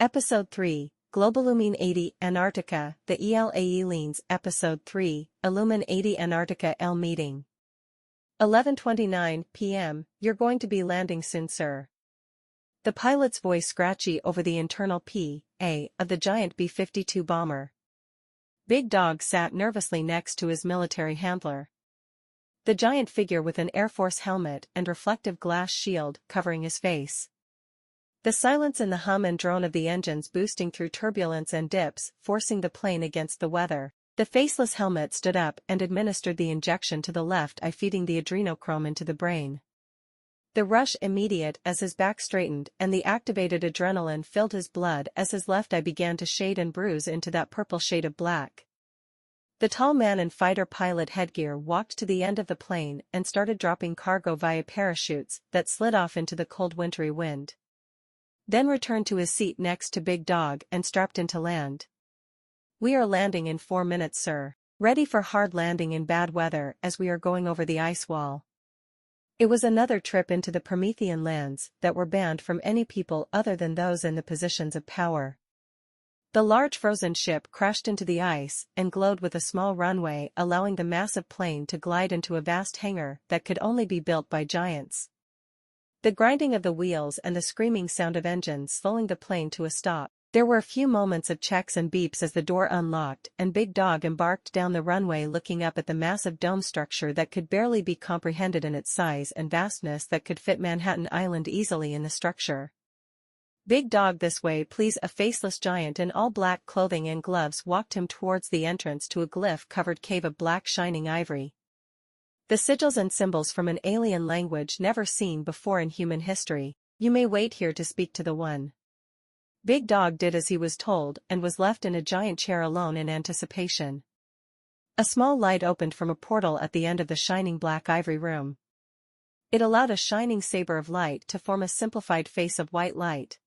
Episode 3, illumin80 Antarctica, the aELeins. Episode 3, illumin80 Antarctica L meeting. 11:29 p.m. You're going to be landing soon, sir. The pilot's voice scratchy over the internal P.A. of the giant B-52 bomber. Big Dog sat nervously next to his military handler. The giant figure with an Air Force helmet and reflective glass shield covering his face. The silence and the hum and drone of the engines boosting through turbulence and dips, forcing the plane against the weather. The faceless helmet stood up and administered the injection to the left eye, feeding the adrenochrome into the brain. The rush immediate as his back straightened and the activated adrenaline filled his blood as his left eye began to shade and bruise into that purple shade of black. The tall man in fighter pilot headgear walked to the end of the plane and started dropping cargo via parachutes that slid off into the cold wintry wind. Then returned to his seat next to Big Dog and strapped into land. We are landing in 4 minutes, sir. Ready for hard landing in bad weather as we are going over the ice wall. It was another trip into the Promethean lands that were banned from any people other than those in the positions of power. The large frozen ship crashed into the ice and glowed with a small runway, allowing the massive plane to glide into a vast hangar that could only be built by giants. The grinding of the wheels and the screaming sound of engines slowing the plane to a stop. There were a few moments of checks and beeps as the door unlocked and Big Dog embarked down the runway, looking up at the massive dome structure that could barely be comprehended in its size and vastness, that could fit Manhattan Island easily in the structure. Big Dog, this way please. A faceless giant in all black clothing and gloves walked him towards the entrance to a glyph-covered cave of black shining ivory. The sigils and symbols from an alien language never seen before in human history. You may wait here to speak to the one. Big Dog did as he was told and was left in a giant chair alone in anticipation. A small light opened from a portal at the end of the shining black ivory room. It allowed a shining saber of light to form a simplified face of white light.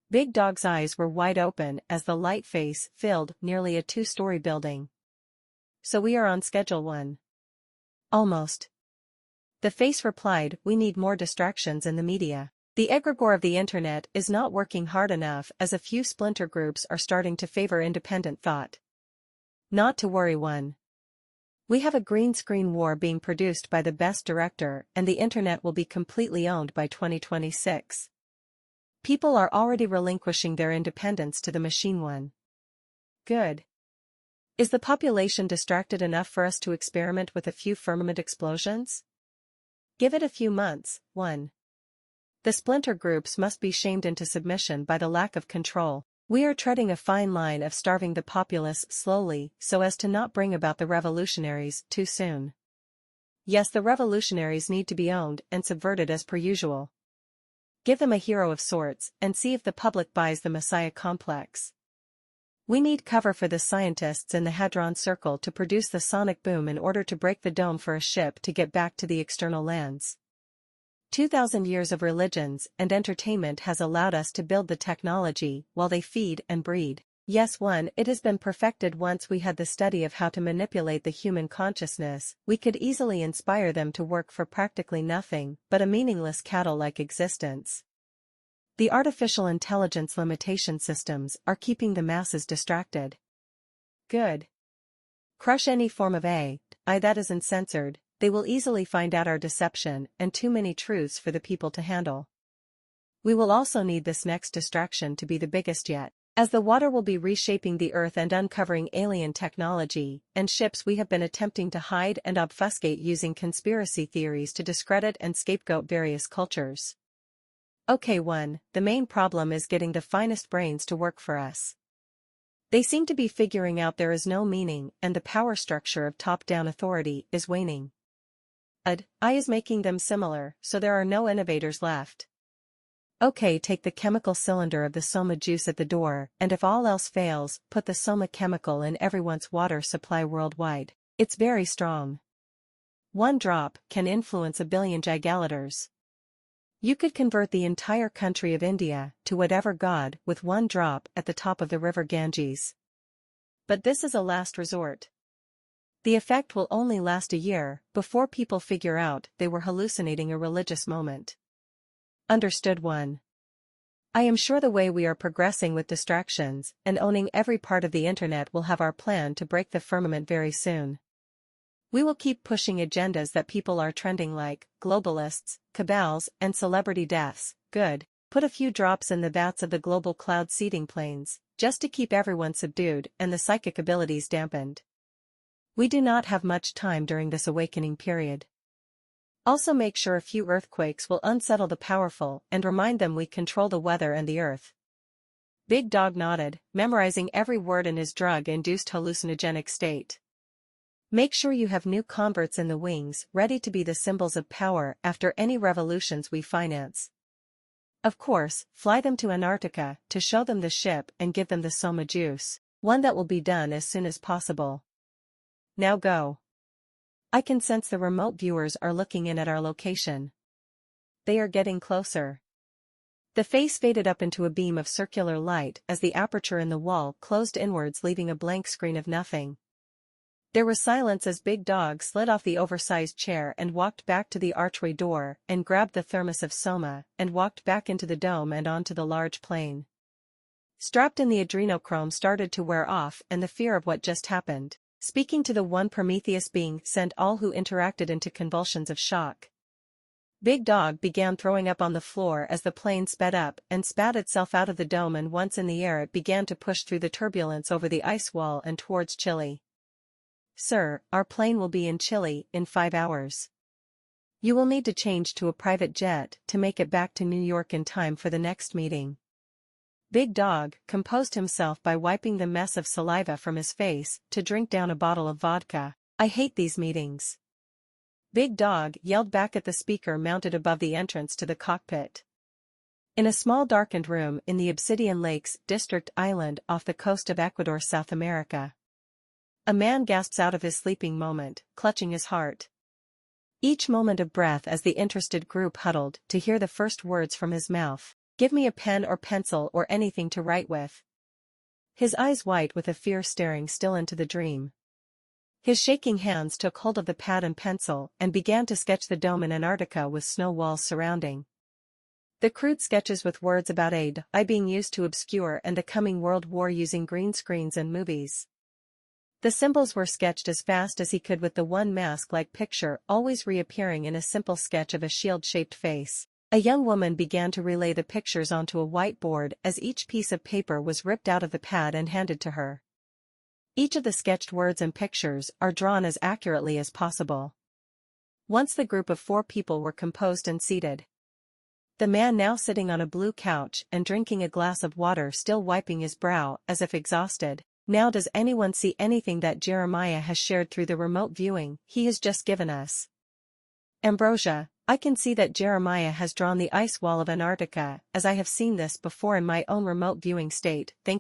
Big Dog's eyes were wide open as the light face filled nearly a 2-story building. So we are on schedule, one. Almost. The face replied, we need more distractions in the media. The egregore of the internet is not working hard enough, as a few splinter groups are starting to favor independent thought. Not to worry, one. We have a green screen war being produced by the best director, and the internet will be completely owned by 2026. People are already relinquishing their independence to the machine, one. Good. Is the population distracted enough for us to experiment with a few firmament explosions? Give it a few months, one. The splinter groups must be shamed into submission by the lack of control. We are treading a fine line of starving the populace slowly so as to not bring about the revolutionaries too soon. Yes, the revolutionaries need to be owned and subverted as per usual. Give them a hero of sorts and see if the public buys the Messiah complex. We need cover for the scientists in the Hadron Circle to produce the sonic boom in order to break the dome for a ship to get back to the external lands. 2,000 years of religions and entertainment has allowed us to build the technology while they feed and breed. Yes, one, it has been perfected. Once we had the study of how to manipulate the human consciousness, we could easily inspire them to work for practically nothing but a meaningless cattle-like existence. The artificial intelligence limitation systems are keeping the masses distracted. Good. Crush any form of AI that is uncensored. They will easily find out our deception and too many truths for the people to handle. We will also need this next distraction to be the biggest yet, as the water will be reshaping the earth and uncovering alien technology and ships we have been attempting to hide and obfuscate using conspiracy theories to discredit and scapegoat various cultures. Okay, one, the main problem is getting the finest brains to work for us. They seem to be figuring out there is no meaning and the power structure of top-down authority is waning. AI is making them similar, so there are no innovators left. Okay, take the chemical cylinder of the soma juice at the door, and if all else fails, put the soma chemical in everyone's water supply worldwide. It's very strong. 1 drop can influence 1 billion gigaliters. You could convert the entire country of India to whatever god with 1 drop at the top of the river Ganges. But this is a last resort. The effect will only last a year before people figure out they were hallucinating a religious moment. Understood, one. I am sure the way we are progressing with distractions and owning every part of the internet will have our plan to break the firmament very soon. We will keep pushing agendas that people are trending like globalists, cabals, and celebrity deaths. Good. Put a few drops in the vats of the global cloud seeding planes, just to keep everyone subdued and the psychic abilities dampened. We do not have much time during this awakening period. Also make sure a few earthquakes will unsettle the powerful and remind them we control the weather and the earth. Big Dog nodded, memorizing every word in his drug-induced hallucinogenic state. Make sure you have new converts in the wings ready to be the symbols of power after any revolutions we finance. Of course, fly them to Antarctica to show them the ship and give them the soma juice, one that will be done as soon as possible. Now go. I can sense the remote viewers are looking in at our location. They are getting closer. The face faded up into a beam of circular light as the aperture in the wall closed inwards, leaving a blank screen of nothing. There was silence as Big Dog slid off the oversized chair and walked back to the archway door and grabbed the thermos of soma and walked back into the dome and onto the large plane. Strapped in, the adrenochrome started to wear off and the fear of what just happened, speaking to the one Prometheus being, sent all who interacted into convulsions of shock. Big Dog began throwing up on the floor as the plane sped up and spat itself out of the dome, and once in the air it began to push through the turbulence over the ice wall and towards Chile. Sir, our plane will be in Chile in 5 hours. You will need to change to a private jet to make it back to New York in time for the next meeting. Big Dog composed himself by wiping the mess of saliva from his face to drink down a bottle of vodka. I hate these meetings. Big Dog yelled back at the speaker mounted above the entrance to the cockpit. In a small darkened room in the Obsidian Lakes District island off the coast of Ecuador, South America, a man gasps out of his sleeping moment, clutching his heart. Each moment of breath as the interested group huddled to hear the first words from his mouth. Give me a pen or pencil or anything to write with. His eyes white with a fear staring still into the dream. His shaking hands took hold of the pad and pencil and began to sketch the dome in Antarctica with snow walls surrounding. The crude sketches with words about AI being used to obscure and the coming world war using green screens and movies. The symbols were sketched as fast as he could, with the one mask-like picture always reappearing in a simple sketch of a shield-shaped face. A young woman began to relay the pictures onto a whiteboard as each piece of paper was ripped out of the pad and handed to her. Each of the sketched words and pictures are drawn as accurately as possible. Once the group of 4 people were composed and seated. The man now sitting on a blue couch and drinking a glass of water, still wiping his brow as if exhausted. Now does anyone see anything that Jeremiah has shared through the remote viewing he has just given us? Ambrosia, I can see that Jeremiah has drawn the ice wall of Antarctica, as I have seen this before in my own remote viewing state. Thank